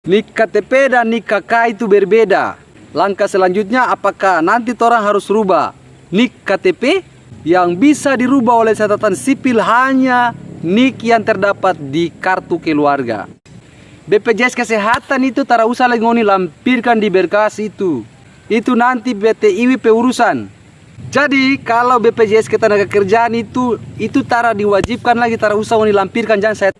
Nik KTP dan nik KK itu berbeda. Langkah selanjutnya, apakah nanti orang harus rubah nik KTP yang bisa dirubah oleh catatan sipil hanya nik yang terdapat di kartu keluarga. BPJS Kesehatan itu tak usah lagi ngoni lampirkan di berkas itu. Itu nanti BTIW urusan. Jadi kalau BPJS Ketenagakerjaan itu tak diwajibkan lagi, tak usah ngoni lampirkan, jangan saya.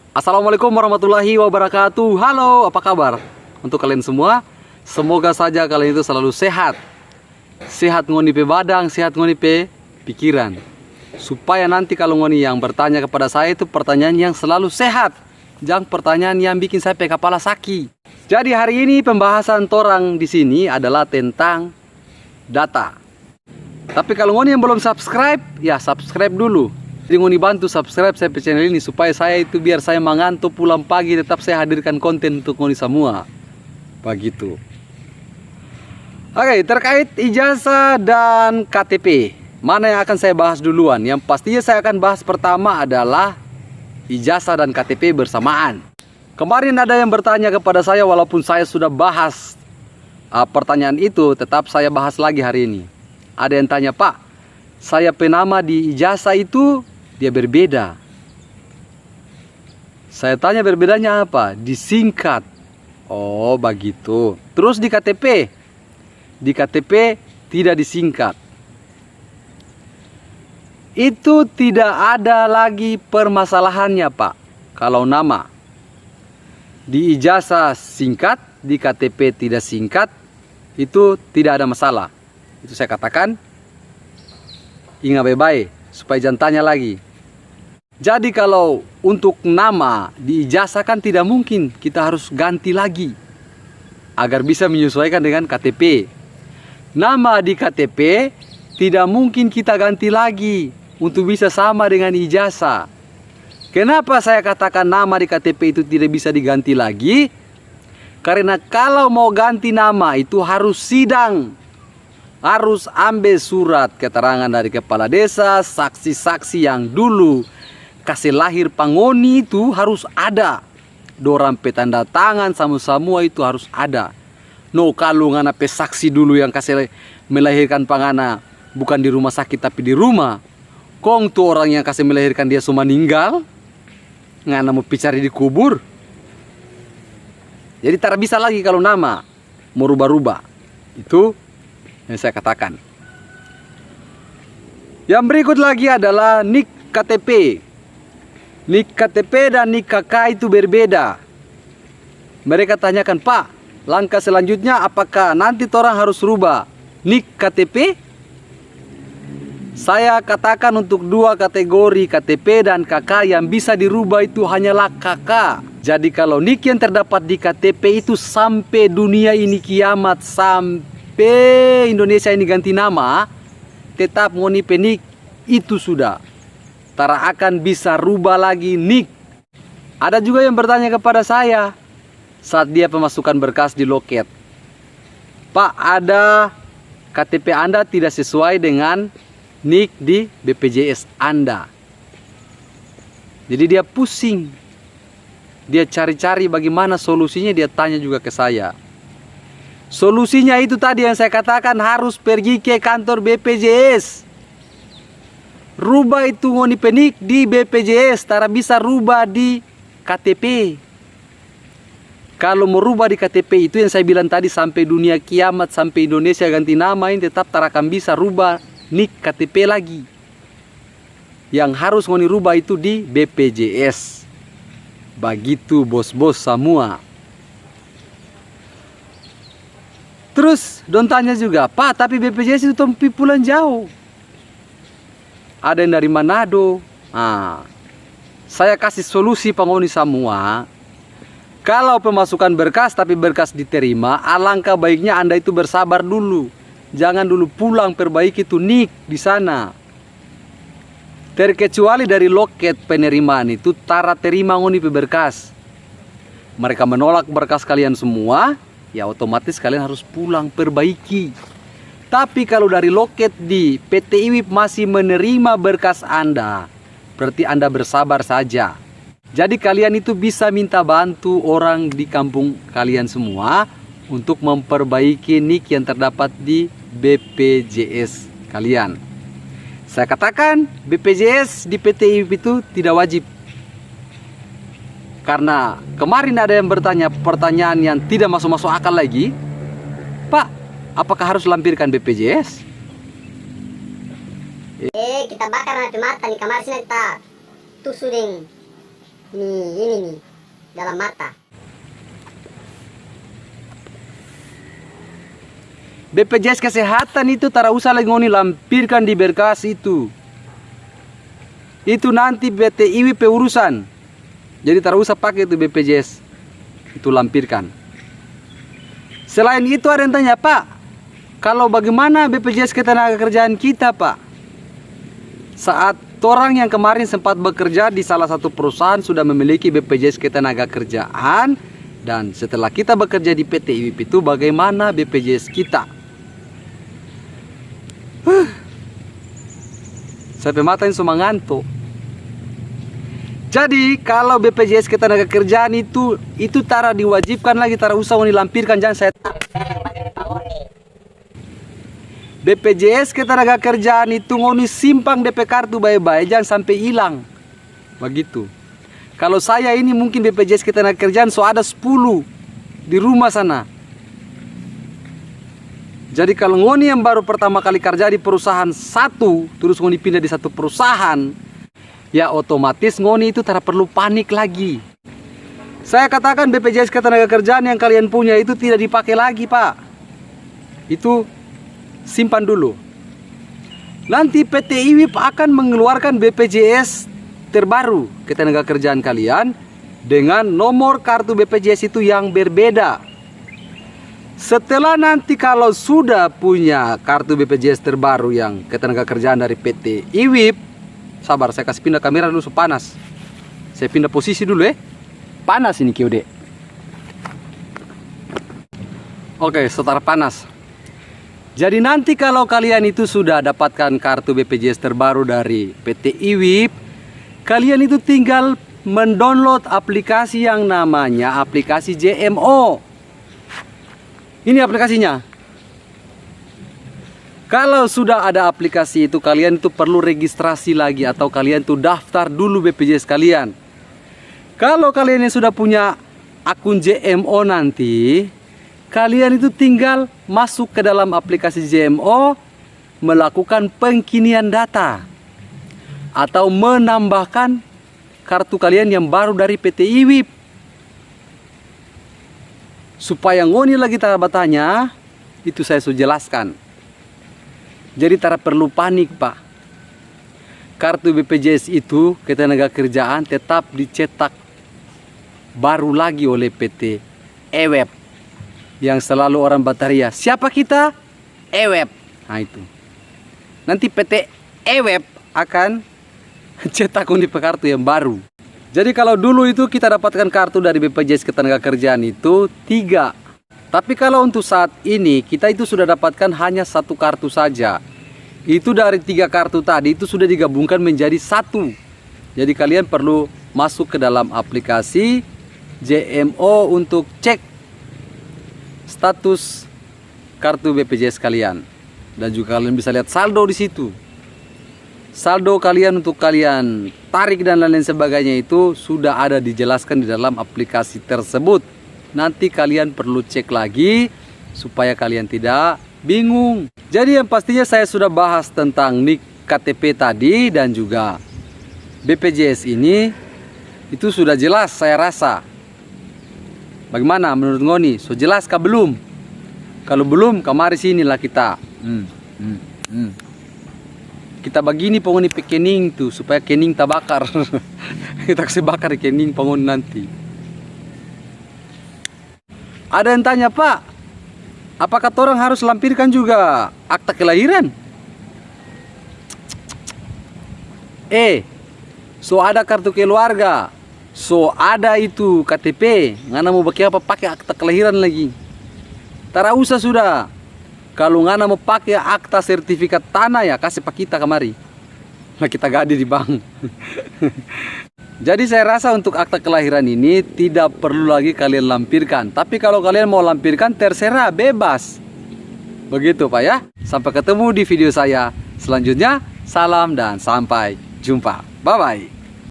Assalamualaikum warahmatullahi wabarakatuh. Halo, apa kabar untuk kalian semua? Semoga saja kalian itu selalu sehat. Sehat ngoni pe badang, sehat ngoni pe pikiran. Supaya nanti kalau ngoni yang bertanya kepada saya itu pertanyaan yang selalu sehat, jangan pertanyaan yang bikin saya pe kepala sakit. Jadi hari ini pembahasan torang di sini adalah tentang data. Tapi kalau ngoni yang belum subscribe, ya subscribe dulu. Jadi ngoni bantu subscribe saya ke channel ini supaya saya itu biar saya mengantuk pulang pagi tetap saya hadirkan konten untuk ngoni semua. Begitu. Oke, terkait ijazah dan KTP, mana yang akan saya bahas duluan? Yang pastinya saya akan bahas pertama adalah ijazah dan KTP bersamaan. Kemarin ada yang bertanya kepada saya, walaupun saya sudah bahas pertanyaan itu, tetap saya bahas lagi hari ini. Ada yang tanya, Pak, saya penama di ijazah itu dia berbeda. Saya tanya berbedanya apa? Disingkat. Oh begitu. Terus di KTP? Di KTP tidak disingkat. Itu tidak ada lagi permasalahannya, Pak. Kalau nama di ijazah singkat, di KTP tidak singkat, itu tidak ada masalah. Itu saya katakan, ingat baik-baik supaya jangan tanya lagi. Jadi kalau untuk nama di ijazah kan tidak mungkin kita harus ganti lagi agar bisa menyesuaikan dengan KTP. Nama di KTP tidak mungkin kita ganti lagi untuk bisa sama dengan ijazah. Kenapa saya katakan nama di KTP itu tidak bisa diganti lagi? Karena kalau mau ganti nama itu harus sidang. Harus ambil surat keterangan dari kepala desa, saksi-saksi yang dulu kasih lahir pangoni itu harus ada. Dorang petanda tangan semua itu harus ada. No, kalau ngana pe saksi dulu yang kasih melahirkan pangana bukan di rumah sakit tapi di rumah. Kong tuh orang yang kasih melahirkan dia semua meninggal. Ngana mau picari di kubur. Jadi tak bisa lagi kalau nama mau rubah-rubah. Itu yang saya katakan. Yang berikut lagi adalah nik KTP. Nik KTP dan nik KK itu berbeda. Mereka tanyakan, Pak, langkah selanjutnya apakah nanti orang harus rubah nik KTP? Saya katakan untuk dua kategori KTP dan KK yang bisa dirubah itu hanyalah KK. Jadi kalau nik yang terdapat di KTP itu sampai dunia ini kiamat, sampai Indonesia ini ganti nama, tetap ngoni penik itu sudah. Tara akan bisa rubah lagi nik. Ada juga yang bertanya kepada saya saat dia pemasukan berkas di loket, Pak, ada KTP Anda tidak sesuai dengan nik di BPJS Anda. Jadi dia pusing. Dia cari-cari bagaimana solusinya, dia tanya juga ke saya. Solusinya itu tadi yang saya katakan, harus pergi ke kantor BPJS. Rubah itu ngoni penik di BPJS, tara bisa rubah di KTP. Kalau mau rubah di KTP itu yang saya bilang tadi, sampai dunia kiamat, sampai Indonesia ganti nama ini tetap tara akan bisa rubah nik KTP lagi. Yang harus ngoni rubah itu di BPJS. Begitu bos-bos semua. Terus don tanya juga, Pak, tapi BPJS itu tempi pulang jauh. Ada yang dari Manado. Saya kasih solusi pengoni semua. Kalau pemasukan berkas tapi berkas diterima, alangkah baiknya Anda itu bersabar dulu. Jangan dulu pulang perbaiki itu nik di sana. Terkecuali dari loket penerimaan itu tara terima ngoni berkas. mereka menolak berkas kalian semua, ya otomatis kalian harus pulang perbaiki. Tapi kalau dari loket di PT IWIP masih menerima berkas Anda, berarti Anda bersabar saja. Jadi kalian itu bisa minta bantu orang di kampung kalian semua untuk memperbaiki NIK yang terdapat di BPJS kalian. Saya katakan BPJS di PT IWIP itu tidak wajib. Karena kemarin ada yang bertanya pertanyaan yang tidak masuk akal lagi. Pak, apakah harus lampirkan BPJS? Kita bakar nanti mata nih, kamar sini kita tusuk ini nih dalam mata. BPJS kesehatan itu tak usah lagi ngoni lampirkan di berkas itu. Itu nanti PT IWIP urusan. Jadi tak usah pakai itu BPJS. Itu lampirkan. Selain itu ada yang tanya, Pak, kalau bagaimana BPJS ketenagakerjaan kita, Pak? Saat orang yang kemarin sempat bekerja di salah satu perusahaan sudah memiliki BPJS ketenagakerjaan, dan setelah kita bekerja di PT IWIP itu bagaimana BPJS kita? Sampai mata yang semua ngantuk. Jadi kalau BPJS ketenagakerjaan itu tara diwajibkan lagi, tara usah dilampirkan, jangan saya. BPJS ketenagakerjaan itu ngoni simpang DP kartu baik-baik, jangan sampai hilang. Begitu. Kalau saya ini mungkin BPJS ketenagakerjaan so ada 10 di rumah sana. Jadi kalau ngoni yang baru pertama kali kerja di perusahaan satu, terus ngoni pindah di satu perusahaan, ya otomatis ngoni itu tidak perlu panik lagi. Saya katakan BPJS ketenagakerjaan yang kalian punya itu tidak dipakai lagi, Pak. Itu simpan dulu. Nanti PT IWIP akan mengeluarkan BPJS terbaru ketenagakerjaan kalian dengan nomor kartu BPJS itu yang berbeda. Setelah nanti kalau sudah punya kartu BPJS terbaru yang ketenagakerjaan dari PT IWIP, sabar, saya kasih pindah kamera dulu, panas. Saya pindah posisi dulu ya. Panas ini Kiode. Oke, setar panas. Jadi nanti kalau kalian itu sudah dapatkan kartu BPJS terbaru dari PT IWIP, kalian itu tinggal mendownload aplikasi yang namanya aplikasi JMO. Ini aplikasinya. Kalau sudah ada aplikasi itu, kalian itu perlu registrasi lagi atau kalian tuh daftar dulu BPJS kalian. Kalau kalian yang sudah punya akun JMO nanti, kalian itu tinggal masuk ke dalam aplikasi JMO, melakukan pengkinian data atau menambahkan kartu kalian yang baru dari PT IWIP. Supaya ngoni lagi tak bertanya, itu saya sudah jelaskan. Jadi tak perlu panik, Pak. Kartu BPJS itu ketenagakerjaan tetap dicetak baru lagi oleh PT IWIP. Yang selalu orang bertanya, siapa kita? IWIP. Nah itu. Nanti PT IWIP akan cetak undi kartu yang baru. Jadi kalau dulu itu kita dapatkan kartu dari BPJS ketenagakerjaan itu 3. Tapi kalau untuk saat ini kita itu sudah dapatkan hanya 1 kartu saja. Itu dari 3 kartu tadi itu sudah digabungkan menjadi 1. Jadi kalian perlu masuk ke dalam aplikasi JMO untuk cek status kartu BPJS kalian. Dan juga kalian bisa lihat saldo di situ. Saldo kalian untuk kalian tarik dan lain-lain sebagainya itu sudah ada dijelaskan di dalam aplikasi tersebut. Nanti kalian perlu cek lagi supaya kalian tidak bingung. Jadi yang pastinya saya sudah bahas tentang NIK KTP tadi dan juga BPJS ini itu sudah jelas saya rasa. Bagaimana menurut ngoni? So jelas kah belum? Kalau belum, kemari sinilah kita. Kita begini penghuni kening tuh supaya kening tak bakar. Kita kasih bakar kening penghuni nanti. Ada yang tanya, Pak, apakah orang harus lampirkan juga akta kelahiran? So ada kartu keluarga, So ada itu KTP, ngana mau pakai apa? Pakai akta kelahiran lagi. Tara usah sudah. Kalau ngana mau pakai akta sertifikat tanah ya kasih pak kita kemari. Nah kita gadi di bank. Jadi saya rasa untuk akta kelahiran ini tidak perlu lagi kalian lampirkan. Tapi kalau kalian mau lampirkan terserah, bebas. Begitu Pak ya. Sampai ketemu di video saya selanjutnya. Salam dan sampai jumpa. Bye-bye.